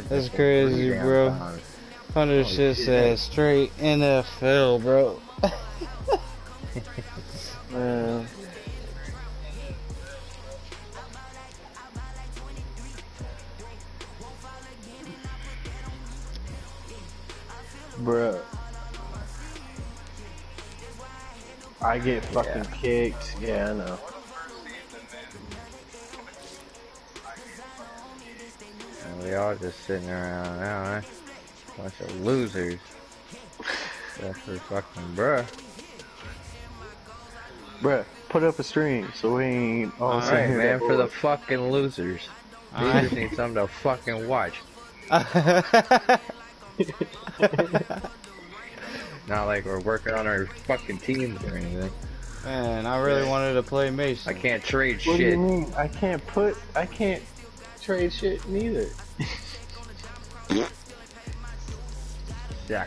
That's crazy, bro. Hunter shit said straight NFL, bro. Man. Bruh. I get fucking kicked. Yeah, I know. And we all just sitting around now, eh? Bunch of losers. That's for fucking bruh. Bruh, put up a stream so we ain't all sitting here. Alright, man, for the fucking losers. They just need something to fucking watch. Not like we're working on our fucking teams or anything. Man, I really wanted to play Mason. I can't trade What shit. do you mean? I can't trade shit neither. Yeah.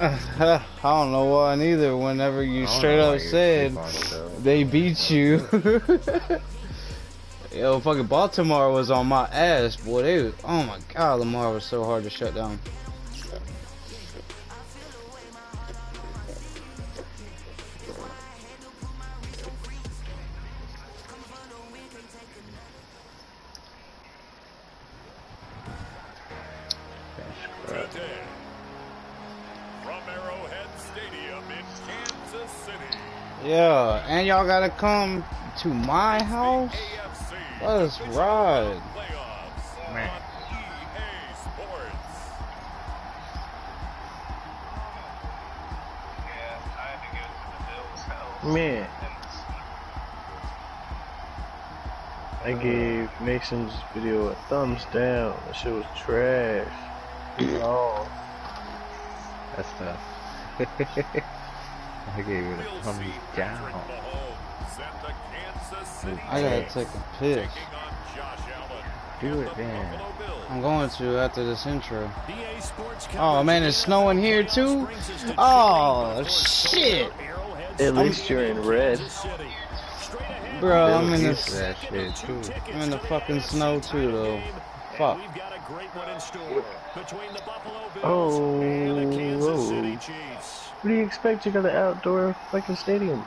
I don't know why neither. Whenever you straight up said they beat you. Yo, fucking Baltimore was on my ass, boy. They was, oh my god, Lamar was so hard to shut down. Yeah, and y'all gotta come to my house? Let's ride. Man. Man. I gave Mason's video a thumbs down. That shit was trash. Oh. That's tough. I gave it a thumbs down. I gotta take a piss. Do it then. I'm going to after this intro. Oh man, it's snowing here too? Oh shit! At least you're in red. Bro, I'm in That shit too. I'm in the fucking snow too though. Fuck. Oh, whoa. What do you expect? You got an outdoor fucking stadium.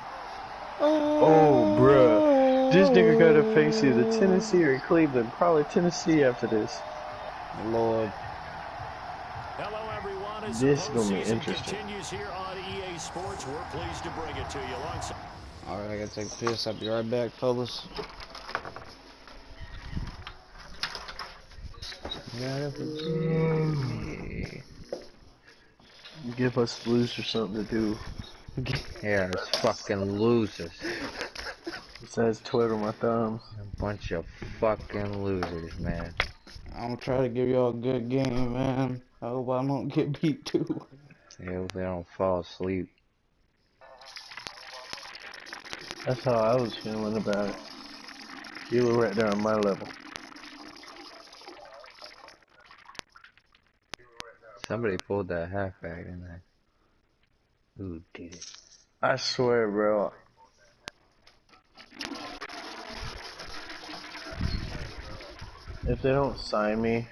Oh, bruh. This nigga gotta face either Tennessee or Cleveland. Probably Tennessee after this. Lord. This is gonna be interesting. Alright, I gotta take a piss. I'll be right back, fellas. Give us losers something to do. Yeah, it's fucking losers. Besides twiddle my thumbs. A bunch of fucking losers, man. I'm gonna try to give y'all a good game, man. I hope I don't get beat too. I hope they don't fall asleep. That's how I was feeling about it. You were right there on my level. Somebody pulled that halfback, didn't they? Who did it? I swear, bro. If they don't sign me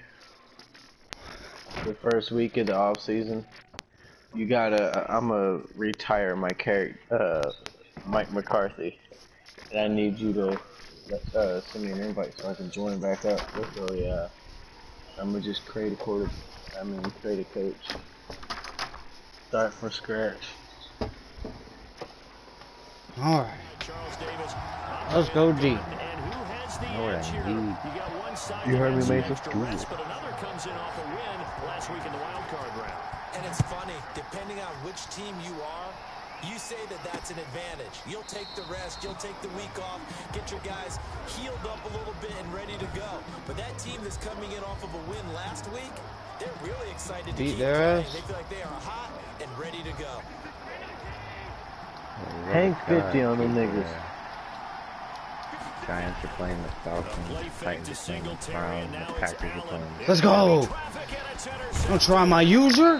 the first week of the off season, you gotta. I'ma retire my character, Mike McCarthy, and I need you to send me an invite so I can join back up. So yeah, I'ma just create a coach. Start from scratch. Alright. Let's go deep. Alright, indeed. You heard me, Mason? And it's funny, depending on which team you are, you say that that's an advantage. You'll take the rest, you'll take the week off, get your guys healed up a little bit and ready to go. But that team that's coming in off of a win last week, they're really excited to keep playing. They feel like they are hot and ready to go. Hang 50 on the niggas. Giants are playing the Falcons, Titans are playing the Browns, the Packers are playing the... Let's go! Don't try my user?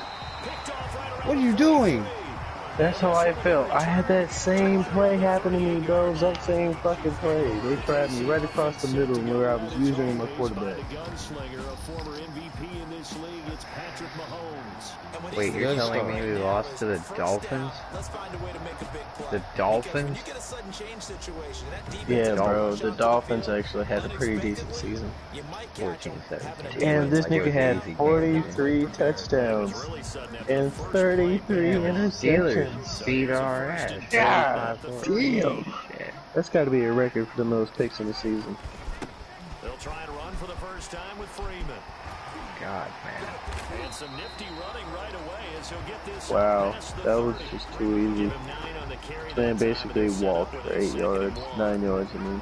What are you doing? That's how I felt. I had that same play happen to me, bro. That same fucking play. They tried me right across the middle where I was using my quarterback. Wait, you're telling me we lost to the Dolphins? The Dolphins? Yeah, bro. The Dolphins actually had a pretty decent season. 14-17. And this Like it nigga was an had easy game. 43 touchdowns and 33 Steelers interceptions. beat our ass. God 35-14. damn. That's got to be a record for the most picks in the season. They'll try and run for the first time with Freeman. God, man. And some nifty running right away as he'll get this. Wow, that was just too easy. This man basically walked for 8 yards, 9 yards, I mean.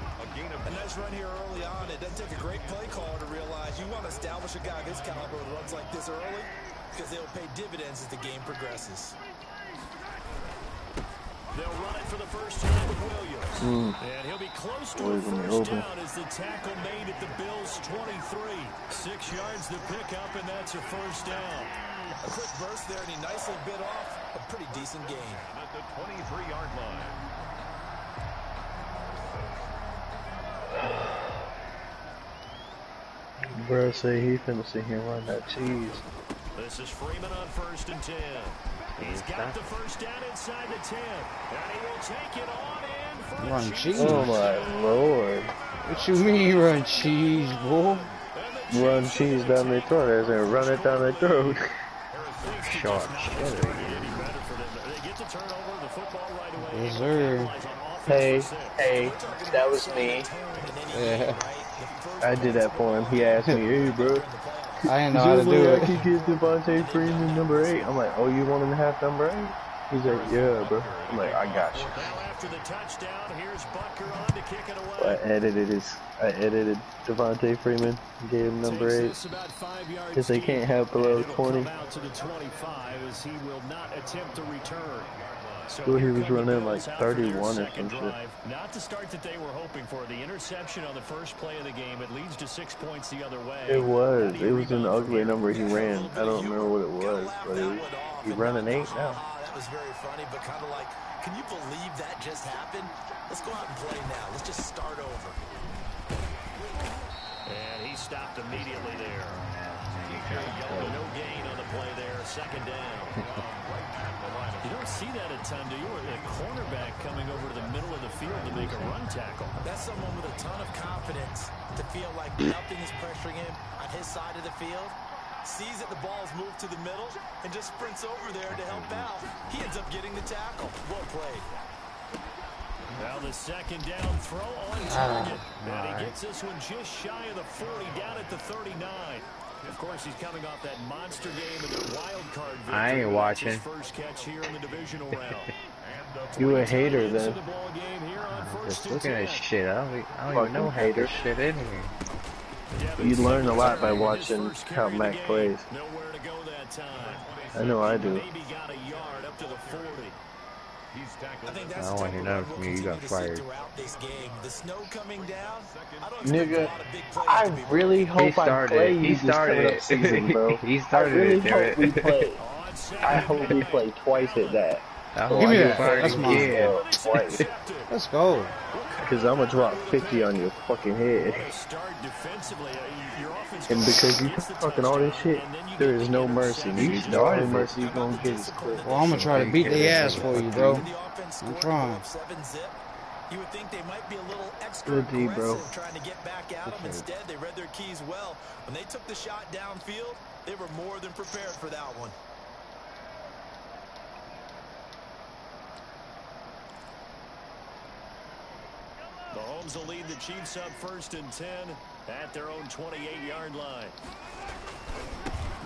A nice run here early on. It doesn't take a great play caller to realize you want to establish a guy this caliber who runs like this early because they'll pay dividends as the game progresses. They'll run it for the first time with Williams. And he'll be close to a first down as the tackle made at the Bills' 23. 6 yards to pick up, and that's a first down. A quick burst there, and he nicely bit off a pretty decent gain. At the 23-yard line. Bro, say he finna sit here and run that cheese. This is Freeman on 1st and 10. He's got the first down inside the 10. And he will take it on in for Run cheese. Oh my lord. What you mean run cheese, boy? Run cheese down their throat as in run it down their throat. Short. Yes, sir. Hey, that was me. Yeah. I did that for him. He asked me, hey bro, I didn't know how to do I it. could get Devontae Freeman number 8. I'm like, oh, you want him to have number 8? He's like, yeah, bro. I'm like, I got you. After the touchdown, here's Butker on to kick it away. I edited Devontae Freeman, gave him number 8, because they can't have below 20. To the 25 as he will not attempt to return. So he was running like 31 or some shit. Not the start that they were hoping for. The interception on the first play of the game, it leads to 6 points the other way. It was an ugly number he ran. I don't remember what it was, but he ran an 8 now. That was very funny, but kind of like, can you believe that just happened? Let's go out and play now. Let's just start over. And he stopped immediately there. No gain on the play there. 2nd down. You don't see that a ton, do you? Or the cornerback coming over to the middle of the field to make a run tackle. That's someone with a ton of confidence to feel like nothing is pressuring him on his side of the field. Sees that the ball's moved to the middle and just sprints over there to help out. He ends up getting the tackle. Well played. Now the 2nd down throw on target. And he gets this one just shy of the 40, down at the 39. Of course, he's coming off that monster game in the wild card victory. I ain't watching. His first catch here in the divisional round. You a hater then? Just looking at shit. I don't even know how this shit in here. You learn a lot by watching how Mac plays. Nowhere to go that time. I know I do. Maybe got a yard up to the 40. I don't want to hear nothing from you. You got fired. The snow coming down. Nigga, I really hope I play you this coming up season, bro. He started I really it, hope we play. I hope we play twice at that. Give me that. That's mine. Yeah, twice. Let's go. Because I'm going to drop 50 on your fucking head. And because you fucking all this shit, there is no mercy. The only mercy you're going to get is quit. Well, I'm going to try to beat their ass for you, bro. I'm trying. You would think they might be a little extra Good D, aggressive bro. trying to get back at them. Instead, they read their keys well. When they took the shot downfield, they were more than prepared for that one. Mahomes will lead the Chiefs up 1st and 10 at their own 28-yard line.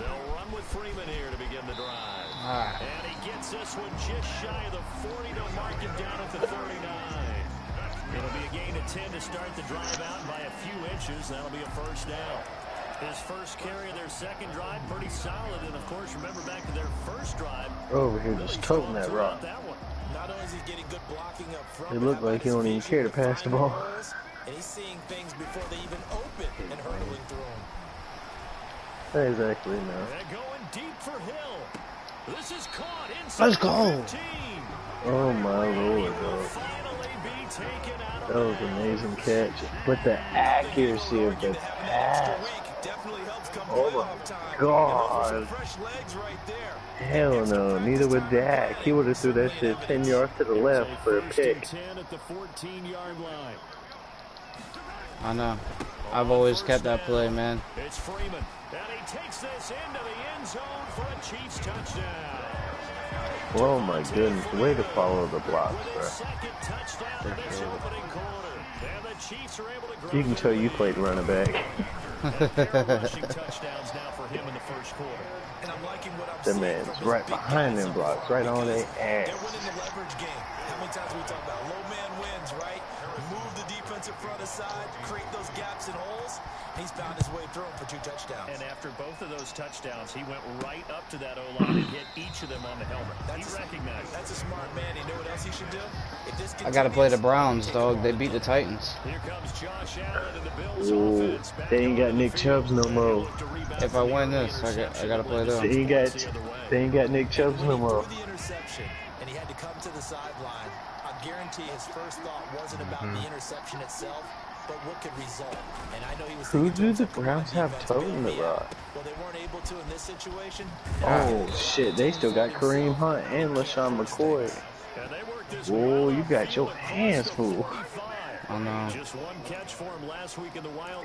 They'll run with Freeman here to begin the drive. And he gets this one just shy of the 40 to mark him down at the 39. It'll be a gain of 10 to start the drive out by a few inches. That'll be a first down. His first carry of their 2nd drive, pretty solid. And, of course, remember back to their first drive. Over here just toting that rock. Not only is he getting good blocking up front, It looked like he don't even care to pass the ball. and he's seeing things before they even open and hurdling through them. Exactly, no. They're going deep for Hill. This is caught inside. Let's go. 15. Oh my lord, bro. That was an amazing catch. But the accuracy of the pass. Oh my god. Hell no. Neither would Dak. He would have threw that shit 10 yards to the left for a pick. I know. I've always kept that play, man. It's Freeman, and he takes this into the end zone for a Chiefs touchdown. Oh my goodness, way to follow the blocks, bro. You can tell you played running back. The man's right behind them blocks, right on their ass. How many times we talk about low man wins, right? Move the defensive front aside, create those gaps and holes. He's found his way through them for 2 touchdowns. And after both of those touchdowns, he went right up to that O-line and hit each of them on the helmet. He recognized. That's a smart man. He knew what else he should do. If this I gotta play the Browns, dog. They beat the Titans. Here comes Josh Allen and the Bills offense. They ain't got Nick Chubbs no more. If I win this, I gotta play them. They ain't got Nick Chubbs no more. The interception, and he had to come to the sideline. I guarantee his first thought wasn't about the interception itself, but what could result. And I know he was Who do the Browns have toting the rock? Well, they weren't able to in this situation. Oh shit, they still got Kareem Hunt and LaShawn McCoy. Whoa, you got your hands full. I know.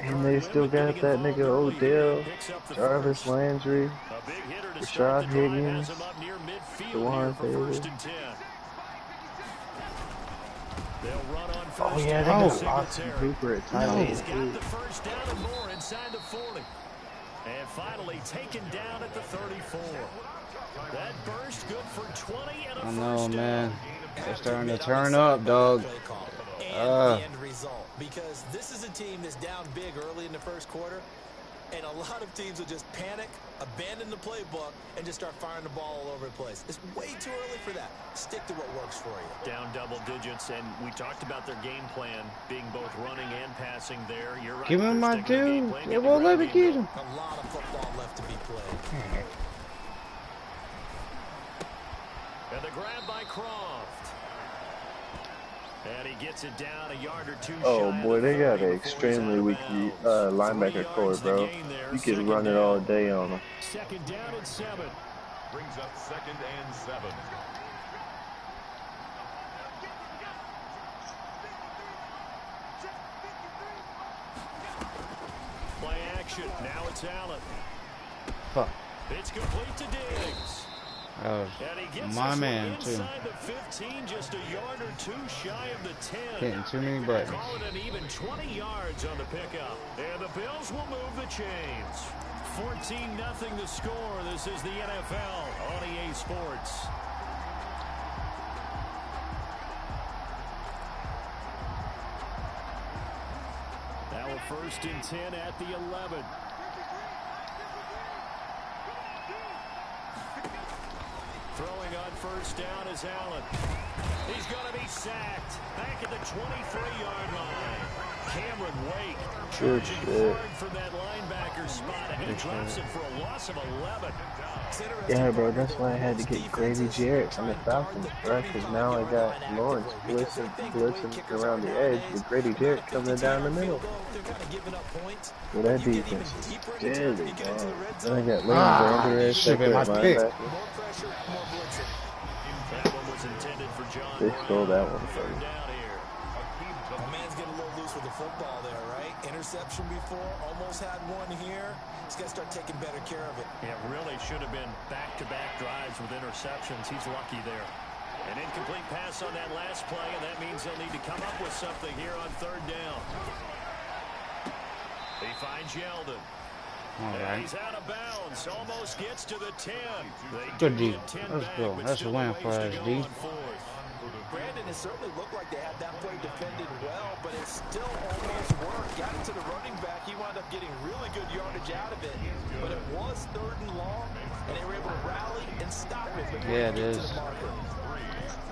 And they still got that nigga Odell, Jarvis Landry, Rashad Higgins, DeWan Taylor. Oh yeah, they got Austin Hooper at tight end too. And finally taken down at the 34. That burst good for 20 and a I know, first man. down. They're starting to turn up, dog. And the end result, because this is a team that's down big early in the first quarter, and a lot of teams will just panic, abandon the playbook, and just start firing the ball all over the place. It's way too early for that. Stick to what works for you. Down double digits, and we talked about their game plan being both running and passing there. You're right. Give him my dude. They won't let me get him. A lot of football left to be played. And the grab by Croft. And he gets it down a yard or two. Oh boy, they got an extremely weak linebacker core, bro. You can run it all day on them. Second down and 7. Brings up 2nd and 7. Play action. Now it's Allen. Fuck. It's complete to Diggs. That was my man, too. The 15, just a yard or two shy of the 10. Hitting too many buttons. Call it an even 20 yards on the pickup. And the Bills will move the chains. 14-0 the score. This is the NFL on EA Sports. Now a 1st and 10 at the 11. Throwing on 1st down is Allen. He's going to be sacked. Back at the 23-yard line. Cameron Wake charging hard from that linebacker spot, and he drops it for a loss of 11. Yeah, bro, that's why I had to get Grady Jarrett from the Falcons, bro, because now I got Lawrence blitzing around the edge with Grady Jarrett coming down the middle. Well, that defense is deadly, man. Then I got Leighton Vander Esch back there at linebacker. They stole that one from me. My man's getting a little loose with the football there, right? Interception before, almost had one here. He's got to start taking better care of it. Yeah, really should have been back-to-back drives with interceptions. He's lucky there. An incomplete pass on that last play, and that means they'll need to come up with something here on 3rd down. He finds Yeldon. Alright. He's out of bounds. Almost gets to the 10. Good D. Let's go. That's a win for us, D. Brandon, it certainly looked like they had that play defended well, but it still almost worked. Got it to the running back. He wound up getting really good yardage out of it. But it was 3rd and long, and they were able to rally and stop it. Yeah, it is.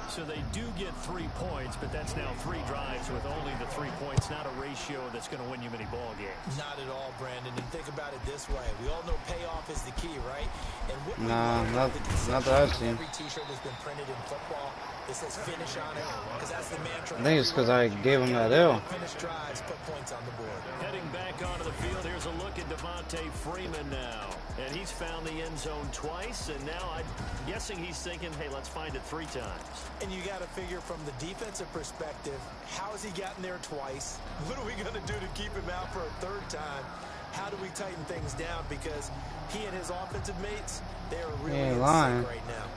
So they do get 3 points, but that's now 3 drives with only the 3 points, not a ratio that's going to win you many ball games. Not at all, Brandon. And think about it this way. We all know payoff is the key, right? And what Nah, not that I've seen. Every T-shirt has been printed in football. It says finish on it, because that's the mantra. I think it's because I gave him that L. Finish drives, put points on the board. Heading back onto the field, here's a look at Devontae Freeman now. And he's found the end zone twice, and now I'm guessing he's thinking, hey, let's find it 3 times. And you got to figure from the defensive perspective, how has he gotten there twice? What are we going to do to keep him out for a 3rd time? How do we tighten things down? Because he and his offensive mates, they're really in sync right now.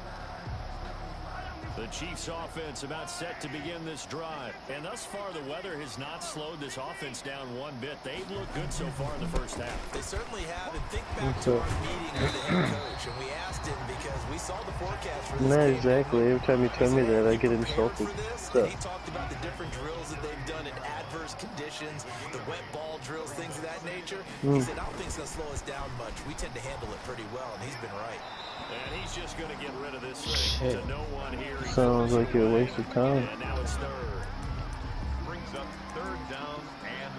The Chiefs offense about set to begin this drive. And thus far, the weather has not slowed this offense down one bit. They've looked good so far in the first half. They certainly have. And think back to our meeting with the head coach. And we asked him because we saw the forecast for this Not game. exactly. Every time you tell me that, I get insulted. And he talked about the different drills that they've done in adverse conditions, the wet ball drills, things of that nature. He said, I don't think it's going to slow us down much. We tend to handle it pretty well, and he's been right. And he's just going to get rid of this thing to no one here. Sounds like a waste of time. And now it's 3rd. Brings up 3rd down and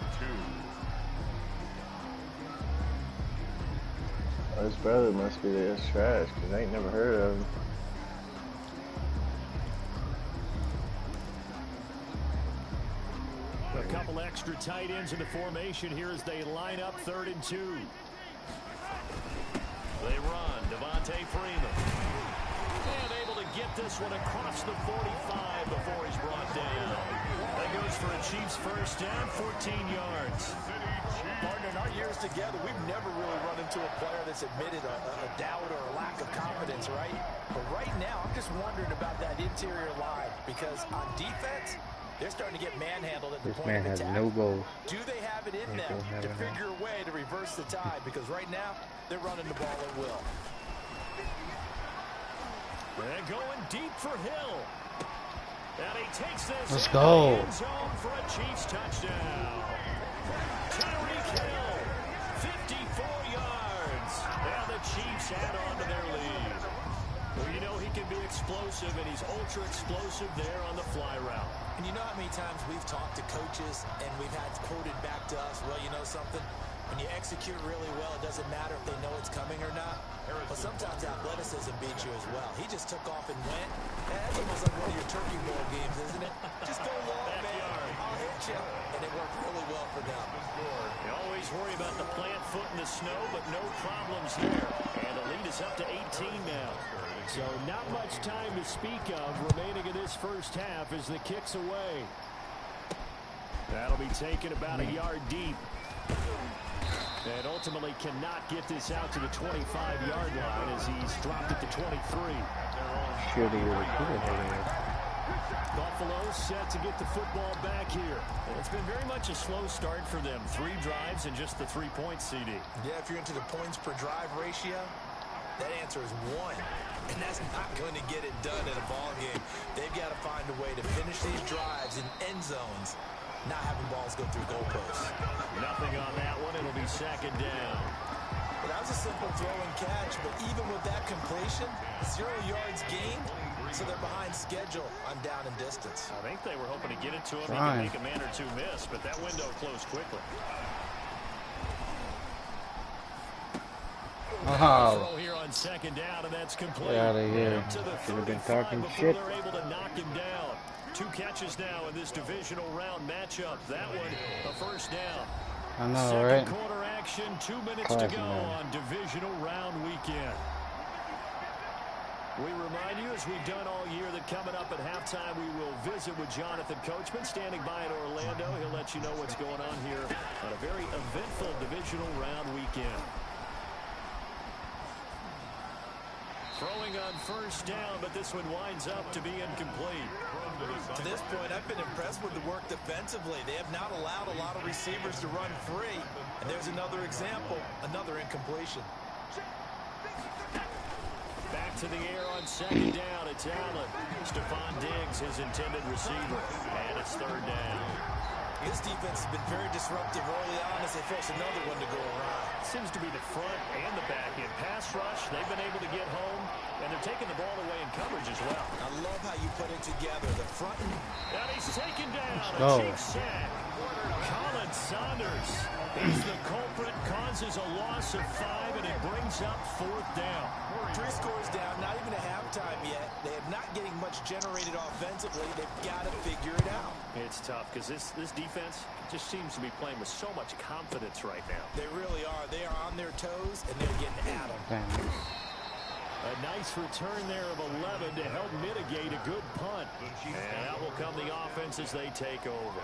2. His brother must be this trash, because I ain't never heard of him. A couple extra tight ends in the formation here as they line up 3rd and 2. They run. Devontae Freeman. And able to get this one across the 45 before he's brought down. That goes for a Chiefs first down, 14 yards. Partner, in our years together, we've never really run into a player that's admitted a doubt or a lack of confidence, right? But right now, I'm just wondering about that interior line because on defense, they're starting to get manhandled at the point of attack. This man has no goals. Do they have it in them to figure a way to reverse the tide? Because right now, they're running the ball at will. They're going deep for Hill. And he takes this. Let's go. End zone for a Chiefs touchdown. Tyreek Hill, 54 yards. And the Chiefs add on to their lead. Well, you know he can be explosive, and he's ultra explosive there on the fly route. And you know how many times we've talked to coaches and we've had quoted back to us, well, you know something? When you execute really well, it doesn't matter if they know it's coming or not. But sometimes athleticism beats you as well. He just took off and went. That's almost like one of your turkey bowl games, isn't it? Just go long, man. I'll hit you. And it worked really well for them. You always worry about the plant foot in the snow, but no problems there. And the lead is up to 18 now. So not much time to speak of remaining in this first half as the kick's away. That'll be taken about a yard deep. And ultimately cannot get this out to the 25-yard line as he's dropped it to 23. Buffalo set to get the football back here. It's been very much a slow start for them. 3 drives and just the 3 points, CD. Yeah, if you're into the points per drive ratio, that answer is 1. And that's not going to get it done in a ball game. They've got to find a way to finish these drives in end zones, not having balls go through goalposts. Nothing on that one. It'll be 2nd down. Well, that was a simple throw and catch, but even with that completion, 0 yards gained, so they're behind schedule on down and distance. I think they were hoping to get it to him. He could make a man or 2 miss, but that window closed quickly. Oh. Throw here on 2nd down, and that's complete. Get out of here. To the Should have been 35 talking before shit. they're able to knock him down. 2 catches now in this divisional round matchup. That one, a first down. I know, Second right? quarter action, 2 minutes Classic, to go man. on divisional round weekend. We remind you, as we've done all year, that coming up at halftime, we will visit with Jonathan Coachman, standing by in Orlando. He'll let you know what's going on here on a very eventful divisional round weekend. Throwing on first down, but this one winds up to be incomplete. To this point, I've been impressed with the work defensively. They have not allowed a lot of receivers to run free. And there's another example, another incompletion. Back to the air on 2nd down. It's Allen. Stephon Diggs, his intended receiver. And it's 3rd down. This defense has been very disruptive early on as they force another one to go around. Seems to be the front and the back end. Pass rush, they've been able to get home, and they're taking the ball away in coverage as well. I love how you put it together. The front and he's taken down. Oh. A Chief sack. Colin Saunders is the culprit, causes a loss of 5, and it brings up 4th down. 3 scores down, not even a halftime yet. They had not getting much generated offensively. They've got to figure it out. It's tough because this defense just seems to be playing with so much confidence right now. They really are. They are on their toes, and they're getting at them. A nice return there of 11 to help mitigate a good punt. And out will come the offense as they take over.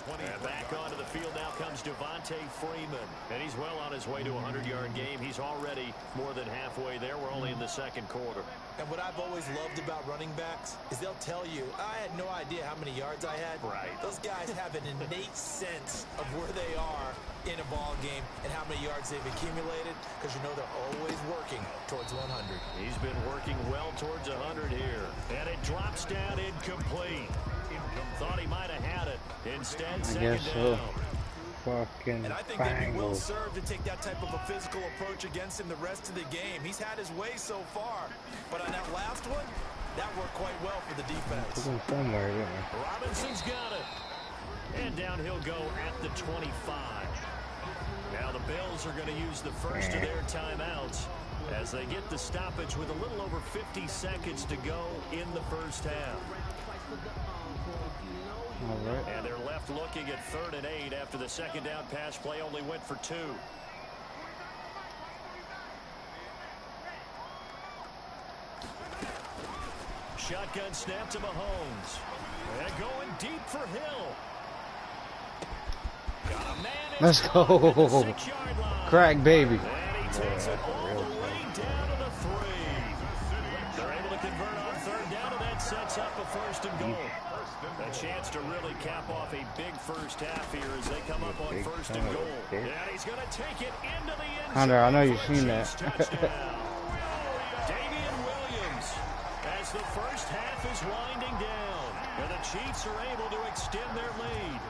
And back onto the field now comes Devontae Freeman. And he's well on his way to a 100-yard game. He's already more than halfway there. We're only in the second quarter. And what I've always loved about running backs is they'll tell you, I had no idea how many yards I had. Right. Those guys have an innate sense of where they are in a ball game and how many yards they've accumulated, because you know they're always working towards 100. He's been working well towards 100 here. And it drops down incomplete. Thought he might have had it. Instead, second down. Fucking and I think they'd be well served to take that type of a physical approach against him the rest of the game. He's had his way so far, but on that last one, that worked quite well for the defense. Robinson's got it. And down he'll go at the 25. Now the Bills are going to use the first of their timeouts as they get the stoppage with a little over 50 seconds to go in the first half. Right. And they're left looking at 3rd and 8 after the second down pass play only went for 2. Shotgun snap to Mahomes. And going deep for Hill. Got a man. Let's go. Crack, baby. And he takes it all the way down to the 3. They're able to convert on 3rd down, and that sets up a 1st and goal. A chance to really cap off a big first half here as they come up on 1st and goal. And he's going to take it into the end zone. Hunter, I know you've seen that. Damian Williams as the first half is winding down. And the Chiefs are able to extend their lead.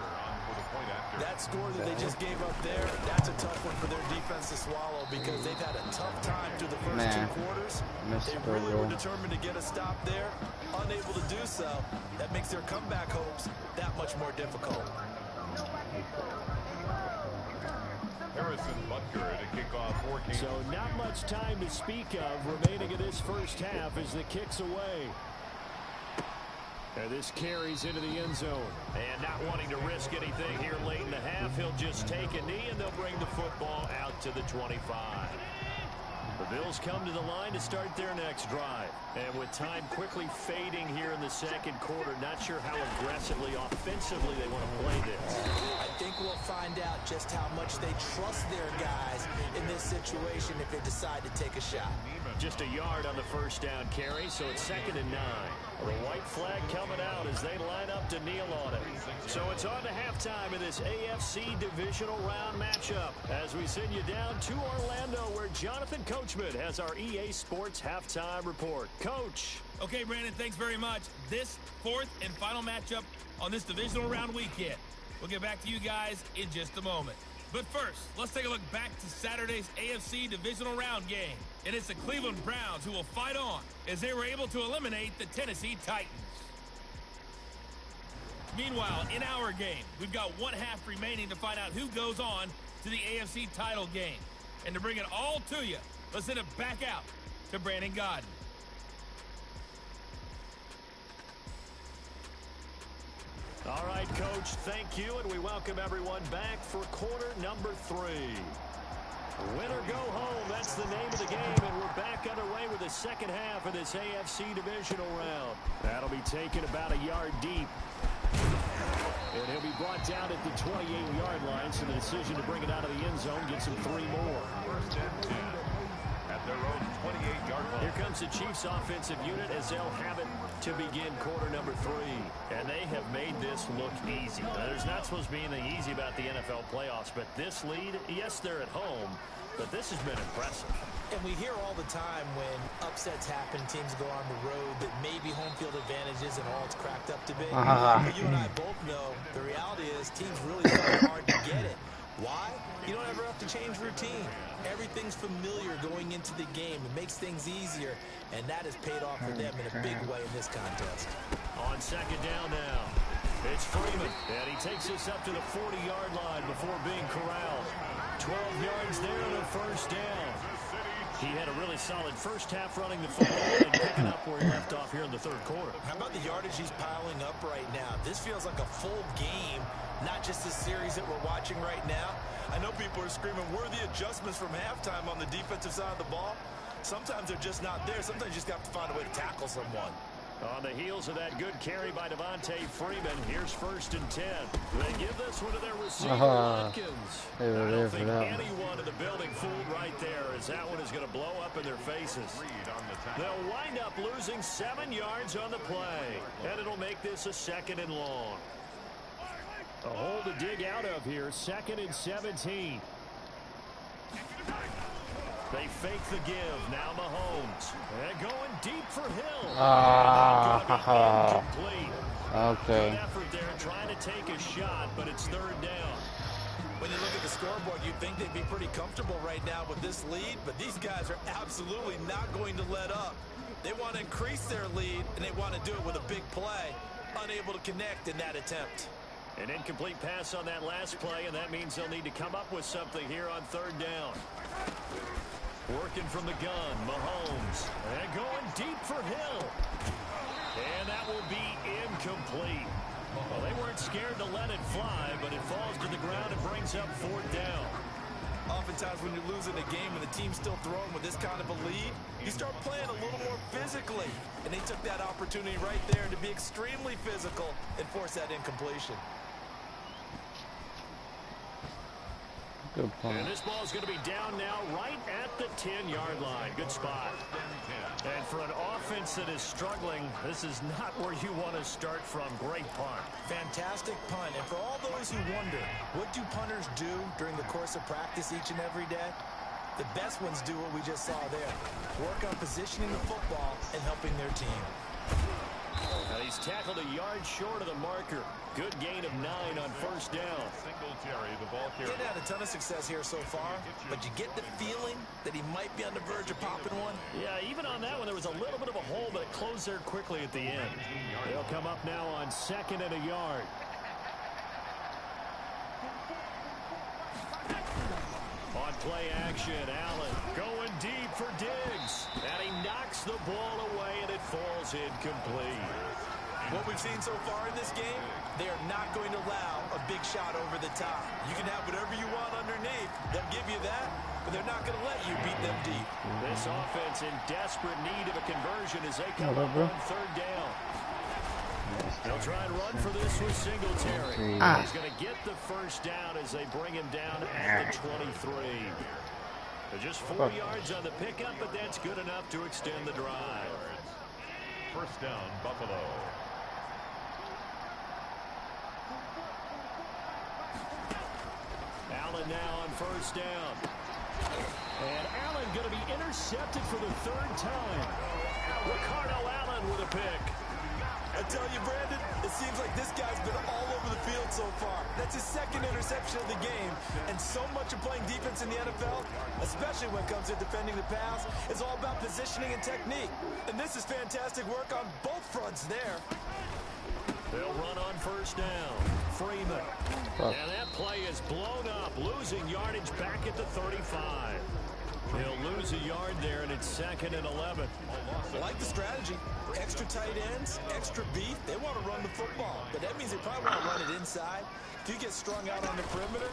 That score that they just gave up there, that's a tough one for their defense to swallow because they've had a tough time through the first 2 quarters. They really were determined to get a stop there. Unable to do so, that makes their comeback hopes that much more difficult. Harrison Butker to kick off 14. So not much time to speak of remaining in this first half as the kick's away. And this carries into the end zone. And not wanting to risk anything here late in the half, he'll just take a knee and they'll bring the football out to the 25. The Bills come to the line to start their next drive. And with time quickly fading here in the second quarter, not sure how aggressively, offensively they want to play this. I think we'll find out just how much they trust their guys in this situation if they decide to take a shot. Just a yard on the first down carry, so it's 2nd and 9. The white flag coming out as they line up to kneel on it. So it's on to halftime in this AFC divisional round matchup as we send you down to Orlando where Jonathan Coachman has our EA Sports halftime report. Coach. Okay, Brandon, thanks very much. This 4th and final matchup on this divisional round weekend. We'll get back to you guys in just a moment. But first, let's take a look back to Saturday's AFC divisional round game. And it's the Cleveland Browns who will fight on as they were able to eliminate the Tennessee Titans. Meanwhile, in our game, we've got 1 half remaining to find out who goes on to the AFC title game. And to bring it all to you, let's send it back out to Brandon Godden. All right, Coach, thank you, and we welcome everyone back for quarter number 3. Win or go home, that's the name of the game, and we're back underway with the second half of this AFC divisional round. That'll be taken about a yard deep. And he'll be brought down at the 28-yard line, so the decision to bring it out of the end zone gets him 3 more. 1st and 10 at their own 28-yard line. Here comes the Chiefs offensive unit as they'll have it to begin quarter number 3. And they have made this look easy. Now, there's not supposed to be anything easy about the NFL playoffs, but this lead, yes, they're at home, but this has been impressive. And we hear all the time when upsets happen, teams go on the road, that maybe home field advantage isn't all it's cracked up to be. But you and I both know the reality is teams really try hard to get it. Why? You don't ever have to change routine. Everything's familiar going into the game. It makes things easier, and that has paid off for them in a big way in this contest. On second down now, it's Freeman, and he takes us up to the 40-yard line before being corralled. 12 yards there on a 1st down. He had a really solid first half running the football and picking up where he left off here in the third quarter. How about the yardage he's piling up right now? This feels like a full game, not just this series that we're watching right now. I know people are screaming worthy adjustments from halftime on the defensive side of the ball. Sometimes they're just not there. Sometimes you just have to find a way to tackle someone. On the heels of that good carry by Devontae Freeman, here's 1st and 10. They give this one to their receiver, Watkins. I don't think anyone in the building fooled right there, as that one is going to blow up in their faces. They'll wind up losing 7 yards on the play, and it'll make this a 2nd and long. A hole to dig out of here, 2nd and 17. They fake the give. Now Mahomes. They're going deep for Hill. Okay. Good effort there trying to take a shot, but it's 3rd down. When you look at the scoreboard, you'd think they'd be pretty comfortable right now with this lead, but these guys are absolutely not going to let up. They want to increase their lead, and they want to do it with a big play. Unable to connect in that attempt. An incomplete pass on that last play, and that means they'll need to come up with something here on 3rd down. Working from the gun, Mahomes. And going deep for Hill. And that will be incomplete. Well, they weren't scared to let it fly, but it falls to the ground and brings up 4th down. Oftentimes when you're losing a game and the team's still throwing with this kind of a lead, you start playing a little more physically. And they took that opportunity right there to be extremely physical and force that incompletion. Good point. And this ball is going to be down now right at the 10-yard line. Good spot. And for an offense that is struggling, this is not where you want to start from. Great punt. Fantastic punt. And for all those who wonder, what do punters do during the course of practice each and every day? The best ones do what we just saw there. Work on positioning the football and helping their team. Now he's tackled a yard short of the marker. Good gain of 9 on 1st down. He didn't have a ton of success here so far, but you get the feeling that he might be on the verge of popping one. Yeah, even on that one, there was a little bit of a hole, but it closed there quickly at the end. They'll come up now on 2nd and a yard. On play action, Allen going deep for Diggs. And he knocks the ball away, and it falls incomplete. What we've seen so far in this game, they are not going to allow a big shot over the top. You can have whatever you want underneath. They'll give you that, but they're not going to let you beat them deep. This offense in desperate need of a conversion as they come up on 3rd down. They'll try and run for this with Singletary. He's going to get the 1st down as they bring him down at the 23. Just 4 yards on the pickup, but that's good enough to extend the drive. 1st down, Buffalo. Allen now on 1st down. And Allen going to be intercepted for the 3rd time. Ricardo Allen with a pick. I tell you, Brandon, it seems like this guy's been all over the field so far. That's his 2nd interception of the game. And so much of playing defense in the NFL, especially when it comes to defending the pass, is all about positioning and technique. And this is fantastic work on both fronts there. They'll run on 1st down. Freeman. And that play is blown up, losing yardage back at the 35. He'll lose a yard there, and it's 2nd and 11. I like the strategy. Extra tight ends, extra beef. They want to run the football, but that means they probably want to run it inside. If you get strung out on the perimeter,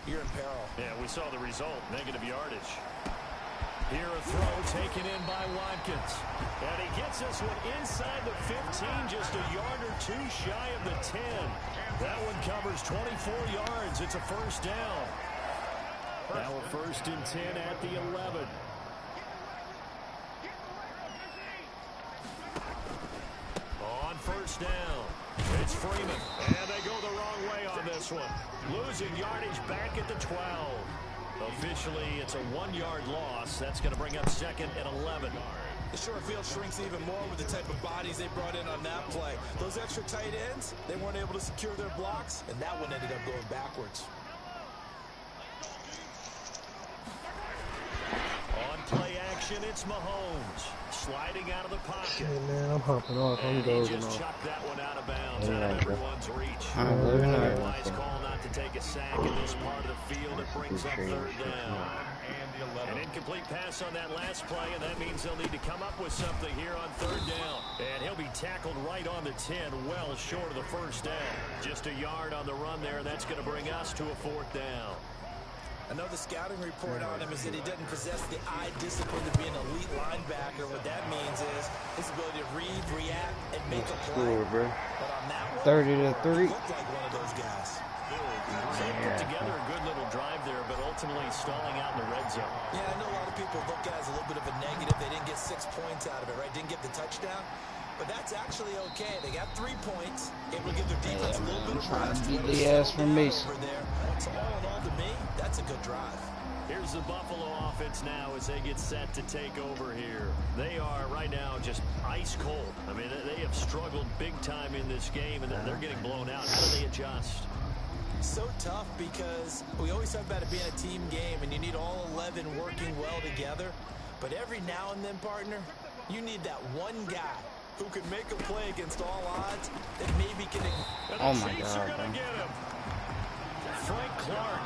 you're in peril. Yeah, we saw the result, negative yardage. Here a throw taken in by Watkins. And he gets this one inside the 15, just a yard or 2 shy of the 10. That one covers 24 yards. It's a 1st down. Now a 1st and 10 at the 11. On 1st down, it's Freeman. And they go the wrong way on this one. Losing yardage back at the 12. Officially, it's a 1-yard loss. That's going to bring up 2nd and 11. The short field shrinks even more with the type of bodies they brought in on that play. Those extra tight ends, they weren't able to secure their blocks, and that one ended up going backwards. On play action, it's Mahomes. sliding out of the pocket. Shit, man, I'm hopping off. I'm dozing just off. chucked that one out of bounds, out of everyone's reach. Wise call not to take a sack in this part of the field. It brings up third down. An incomplete pass on that last play, and that means they'll need to come up with something here on third down. And he'll be tackled right on the 10, well short of the first down. Just a yard on the run there, and that's going to bring us to a fourth down. Another scouting report on him is that he doesn't possess the eye discipline to be an elite linebacker. What that means is his ability to read, react, and make a play. But on that one, 30-3. he looked like one of those guys. They put together a good little drive there, but ultimately stalling out in the red zone. Yeah, I know a lot of people look at it as a little bit of a negative. They didn't get 6 points out of it, right? Didn't get the touchdown. But that's actually okay. They got 3 points. Able to give their defense a little bit of rest. Beat the ass from Mason. Over there. So all in all, to me, that's a good drive. Here's the Buffalo offense now as they get set to take over here. They are right now just ice cold. I mean, they have struggled big time in this game, and they're getting blown out. How do they adjust? So tough because we always talk about it being a team game, and you need all 11 working well together. But every now and then, partner, you need that one guy who can make a play against all odds that maybe can... Oh my God, gonna get him. Frank Clark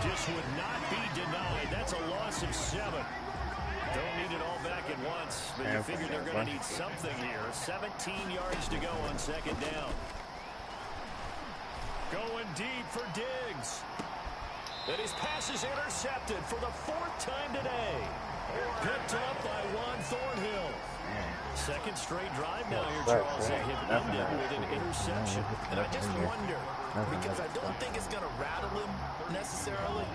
just would not be denied. That's a loss of 7. Don't need it all back at once, but you figure they're going to need something here. 17 yards to go on second down. Going deep for Diggs. And his pass is intercepted for the 4th time today. Picked up by Juan Thornhill. Second straight drive now here, Charles. They have ended with an interception. And I just wonder, because I don't think it's going to rattle him necessarily,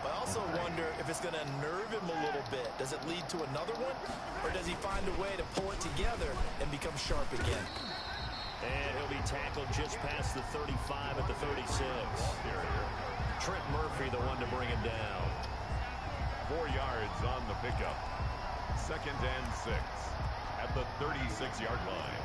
but I also wonder if it's going to unnerve him a little bit. Does it lead to another one? Or does he find a way to pull it together and become sharp again? And he'll be tackled just past the 35 at the 36. Trent Murphy, the one to bring him down. 4 yards on the pickup. 2nd and 6 at the 36-yard line.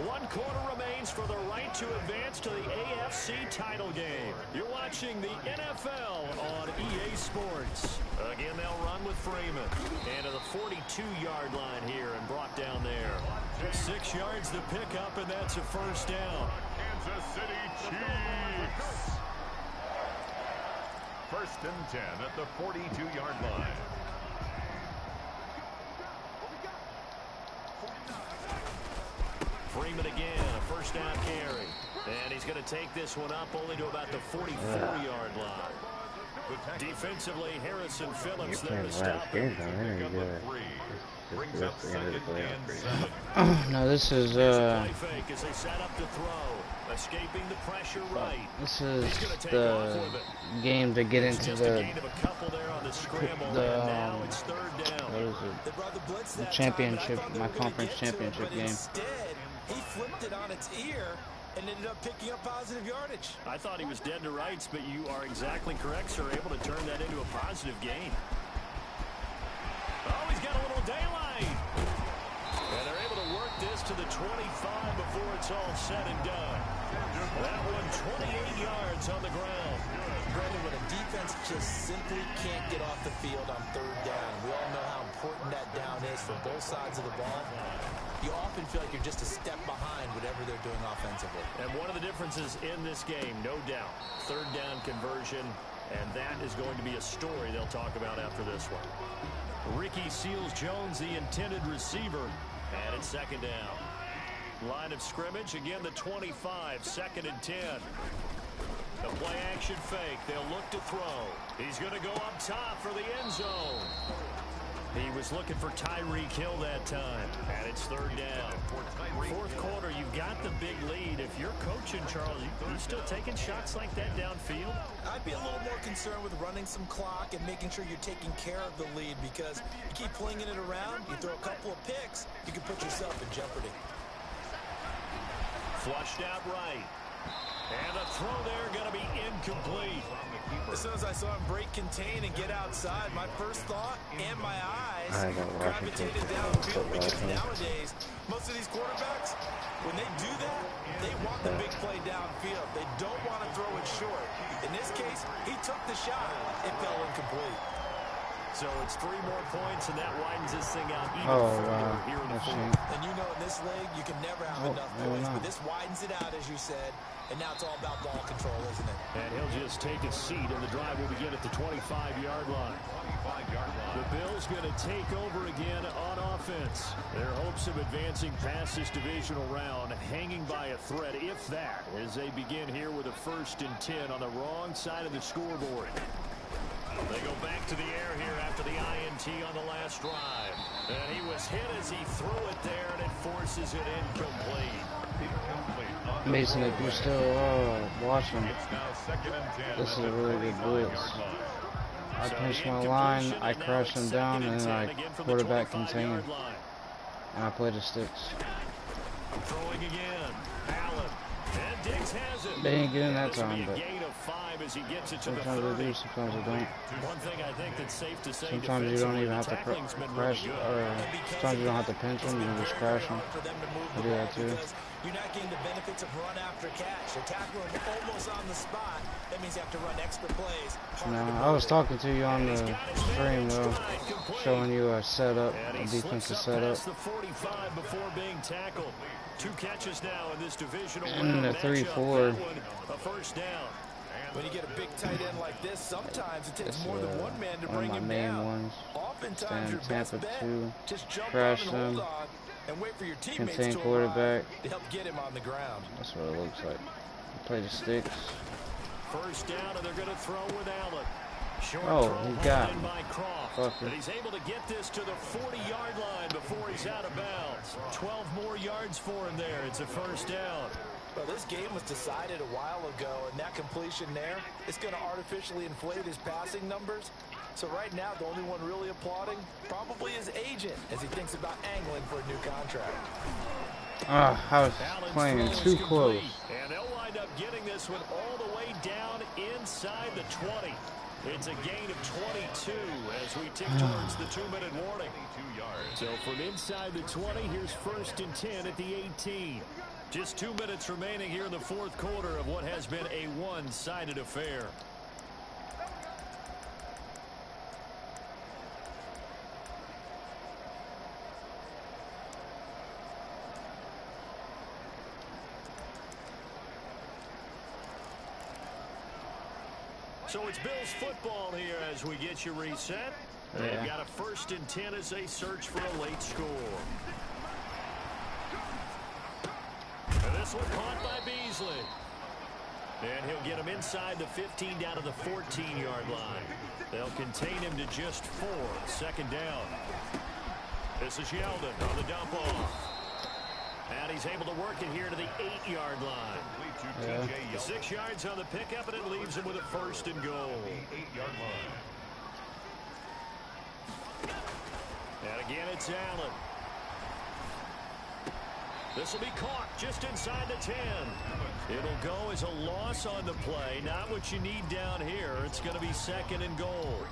1 quarter remains for the right to advance to the AFC title game. You're watching the NFL on EA Sports. Again, they'll run with Freeman. And to the 42-yard line here and brought down there. 6 yards to pick up, and that's a first down. Kansas City Chiefs. 1st and 10 at the 42-yard line. Freeman again, a first down carry. And he's going to take this one up only to about the 44-yard line. Defensively, Harrison Phillips there to stop it. No, this is Fake as they set up to throw. Escaping the pressure right. this is the game to get into the Now it's third down. what is it? The championship, my conference championship game. Instead, he flipped it on its ear and ended up picking up positive yardage. I thought he was dead to rights, but you are exactly correct, sir. Able to turn that into a positive gain. Oh, he's got a little daylight. And they're able to work this to the 25 before it's all said and done. That one 28 yards on the ground. Brandon, when a defense just simply can't get off the field on third down, we all know how important that down is for both sides of the ball. You often feel like you're just a step behind whatever they're doing offensively. And one of the differences in this game, no doubt, third down conversion, and that is going to be a story they'll talk about after this one. Ricky Seals-Jones, the intended receiver, and it's second down. Line of scrimmage, again the 25, 2nd and 10. The play action fake, they'll look to throw. He's going to go up top for the end zone. He was looking for Tyreek Hill that time, and it's third down. 4th quarter, you've got the big lead. If you're coaching, Charles, you still taking shots like that downfield? I'd be a little more concerned with running some clock and making sure you're taking care of the lead, because you keep flinging it around, you throw a couple of picks, you can put yourself in jeopardy. Flushed out right. And the throw there going to be incomplete. As soon as I saw him break contain and get outside, my first thought and my eyes gravitated downfield, because nowadays, most of these quarterbacks, when they do that, they want the big play downfield. They don't want to throw it short. In this case, he took the shot. It fell incomplete. So it's 3 more points, and that widens this thing out even further here in the fourth. And you know in this league, you can never have enough points, but this widens it out, as you said, and now it's all about ball control, isn't it? And he'll just take a seat, and the drive will begin at the 25-yard line. The Bills going to take over again on offense. Their hopes of advancing past this divisional round hanging by a thread, if that, as they begin here with a 1st and 10 on the wrong side of the scoreboard. They go back to the air here after the INT on the last drive. And he was hit as he threw it there, and it forces it incomplete. Mason, if you're still watching, this is a really good blitz. I pinched my line, I crashed him down, and then I quarterback contained. And I played the sticks. Throwing again. Allen. And Diggs has it. They didn't get in that time, but sometimes they do, sometimes they don't. One thing I think that's safe to say, sometimes you don't even have to crash, or sometimes you don't have to pinch them, you can just crash them. I do that too. You're not getting the benefits of run after catch. You're tackling almost on the spot. That means you have to run extra plays. No, I was talking to you on the stream though, showing you a setup, a defensive setup. The 45 before being tackled. 2 catches now in this divisional round. The 3-4. A first down. When you get a big tight end like this, sometimes it takes more than one man to bring him down. Ones. Oftentimes your best bet, just jump crash on and hold on and wait for your teammates contain to quarterback. To help get him on the ground. That's what it looks like. Play the sticks. First down, and they're going to throw with Allen. Short he got him by Croft, but he's able to get this to the 40-yard line before he's out of bounds. 12 more yards for him there. It's a first down. Well, this game was decided a while ago, and that completion there is going to artificially inflate his passing numbers. So right now, the only one really applauding probably his agent as he thinks about angling for a new contract. I was playing too close. And they'll wind up getting this one all the way down inside the 20. It's a gain of 22 as we tick towards the 2-minute warning. So from inside the 20, here's 1st and 10 at the 18. Just 2 minutes remaining here in the fourth quarter of what has been a one-sided affair. So it's Bills football here as we get you reset. Yeah. They've got a 1st and 10 as they search for a late score. And this one caught by Beasley. And he'll get him inside the 15 down to the 14-yard line. They'll contain him to just 4. 2nd down. This is Yeldon on the dump off. And he's able to work it here to the 8-yard line. Yeah. 6 yards on the pickup, and it leaves him with a 1st and goal. 8-yard line. And again, it's Allen. This will be caught just inside the 10. It'll go as a loss on the play. Not what you need down here. It's going to be 2nd and goal.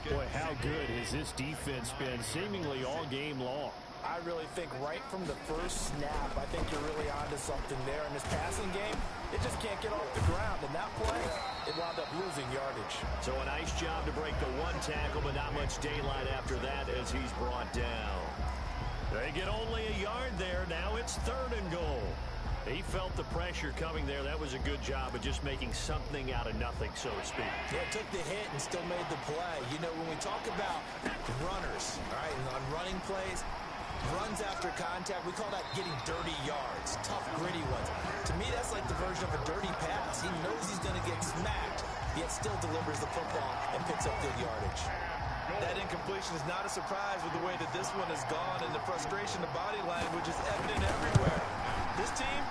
Boy, how good has this defense been seemingly all game long? I really think right from the first snap, I think you're really onto something there. In this passing game, it just can't get off the ground. And that play, it wound up losing yardage. So a nice job to break the 1 tackle, but not much daylight after that as he's brought down. They get only a yard there. Now it's 3rd and goal. He felt the pressure coming there. That was a good job of just making something out of nothing, so to speak. Yeah, took the hit and still made the play. You know, when we talk about runners, all right, and on running plays, runs after contact, we call that getting dirty yards, tough, gritty ones. To me, that's like the version of a dirty pass. He knows he's going to get smacked, yet still delivers the football and picks up good yardage. That incompletion is not a surprise with the way that this one has gone, and the frustration, the body language is evident everywhere. This team,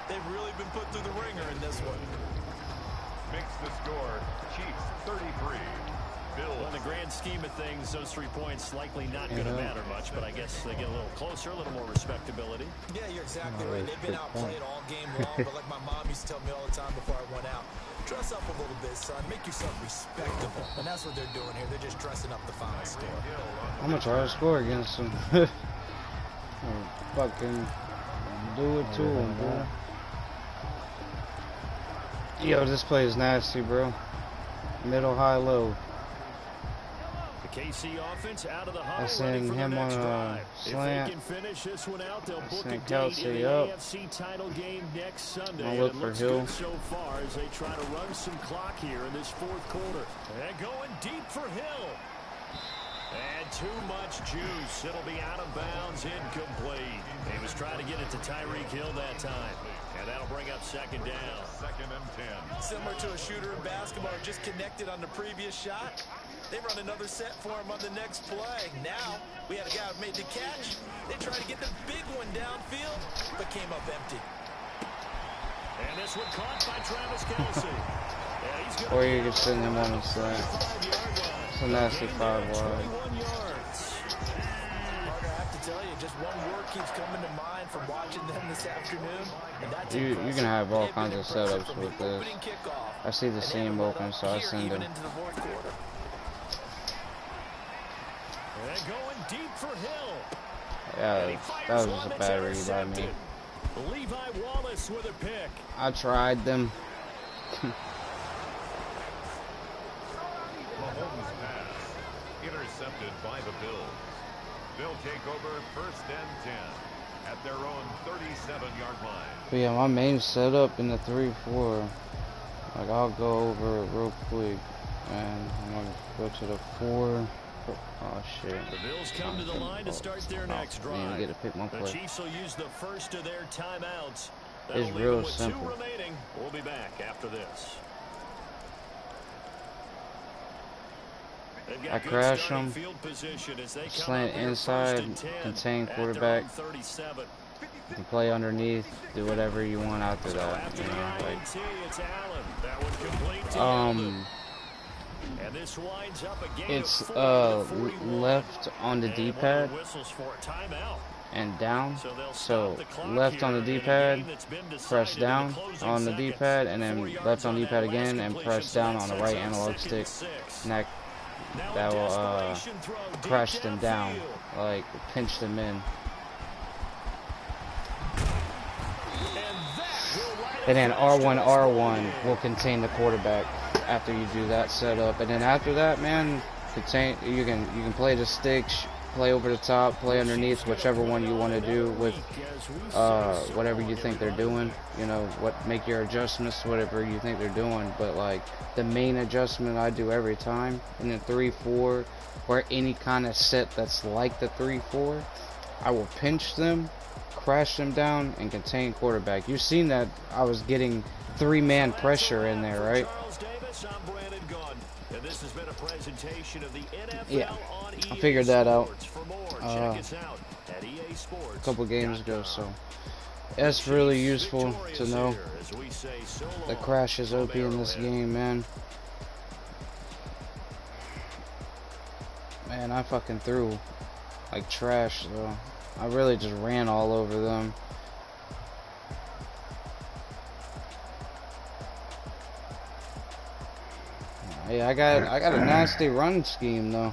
they've really been put through the ringer in this one. Makes the score, Chiefs 33. Well, in the grand scheme of things, those 3 points likely not going to matter much, but I guess they get a little closer, a little more respectability. Yeah, you're exactly right. They've been outplayed all game long, but like my mom used to tell me all the time before I went out, dress up a little bit, son. Make yourself respectable. And that's what they're doing here. They're just dressing up the final score. I'm going to try to score against them. Fucking do it to them, bro. Yo, this play is nasty, bro. Middle, high, low. KC offense out of the I huddle ready seen for the him on next a drive. If they slant. can finish this one out, they'll I book a sent date in Kelsey the up. AFC title game next Sunday. I'll And look it for looks Hill. good so far as they try to run some clock here in this fourth quarter. And going deep for Hill. And too much juice. It'll be out of bounds, incomplete. He was trying to get it to Tyreek Hill that time. And that'll bring up second down. 2nd and 10. Similar to a shooter in basketball, just connected on the previous shot. They run another set for him on the next play. Now, we had a guy who made the catch. They tried to get the big one downfield, but came up empty. And this one caught by Travis Kelce. Or you can send him on the slant. It's a nasty 5 wide. Parker, I have to tell you, just one word keeps coming to mind from watching them this afternoon. And that's You can have all They've been kinds of impressive setups from with the this. opening kickoff. I see the seam open, so I send even him. into the fourth quarter. And going deep for Hill. Yeah, that was just a bad read by me. Levi Wallace with a pick. I tried them. Mahomes pass. Intercepted by the Bills. They'll take over 1st and 10 at their own 37-yard line. But yeah, my main setup in the 3-4. Like, I'll go over it real quick. And I'm going to go to the 4. Oh, shit. The Bills come to the line to start their next I need drive. to get to pick my The play. Chiefs will use the first of their timeouts. It's That'll leave real them with simple. 2 remaining. We'll be back after this. I crash them, Slant inside, contain quarterback. You can play underneath, do whatever you want after that. You know, like, it's left on the D-pad and down. So left on the D-pad, press down on the D-pad, and then left on the D-pad again, and press down on the right analog stick. And that will crash them down, like pinch them in. And then R1 will contain the quarterback after you do that setup. And then after that, man, you can play the sticks, play over the top, play underneath, whichever one you want to do with whatever you think they're doing. You know, make your adjustments, whatever you think they're doing. But like the main adjustment I do every time in the 3-4 or any kind of set that's like the 3-4, I will pinch them, crash them down, and contain quarterback. You've seen that I was getting 3-man pressure in there, right? Yeah, I figured that out a couple games ago, so that's really useful to know. The crash is OP in this game, man. Man, I fucking threw like trash, though. I really just ran all over them. Yeah, I got a nasty run scheme though.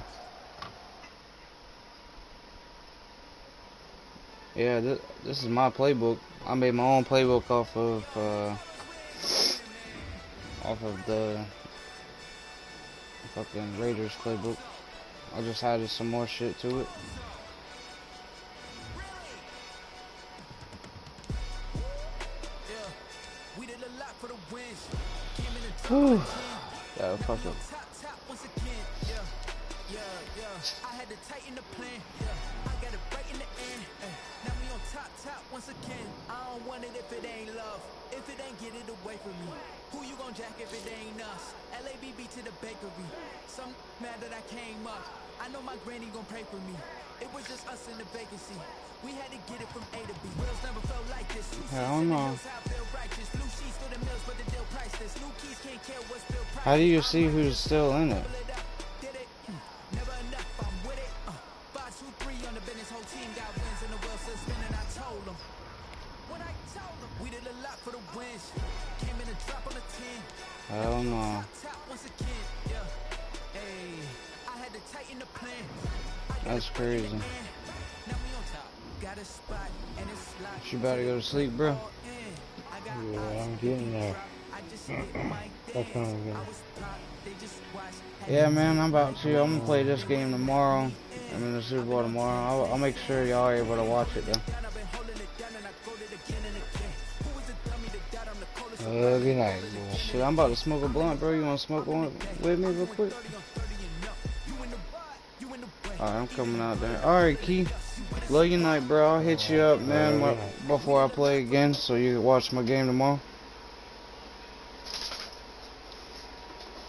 Yeah, this is my playbook. I made my own playbook off of the fucking Raiders playbook. I just added some more shit to it. Whew. Yeah, fuck it. I had to tighten the plan. I got it right in the end. Now we on top once again. I don't want it if it ain't love. If it ain't, get it away from me. Who you gon' jack if it ain't us? LABB to the bakery. Some mad that I came up. I know my granny gon' pray for me. It was just us in the vacancy. We had to get it from A to B. Wheels never felt like this. I don't know. How do you see who's still in it? I don't know. That's crazy. You better go to sleep, bro. Yeah, I'm getting there. That's what I'm getting. Yeah, man, I'm about to. I'm gonna play this game tomorrow. I'm in the Super Bowl tomorrow. I'll make sure y'all are able to watch it though. Good night, boy. Shit, I'm about to smoke a blunt, bro. You wanna smoke one with me real quick? Alright, I'm coming out there. Alright, Key. Love your night, bro. I'll hit you up, man, before I play again so you can watch my game tomorrow.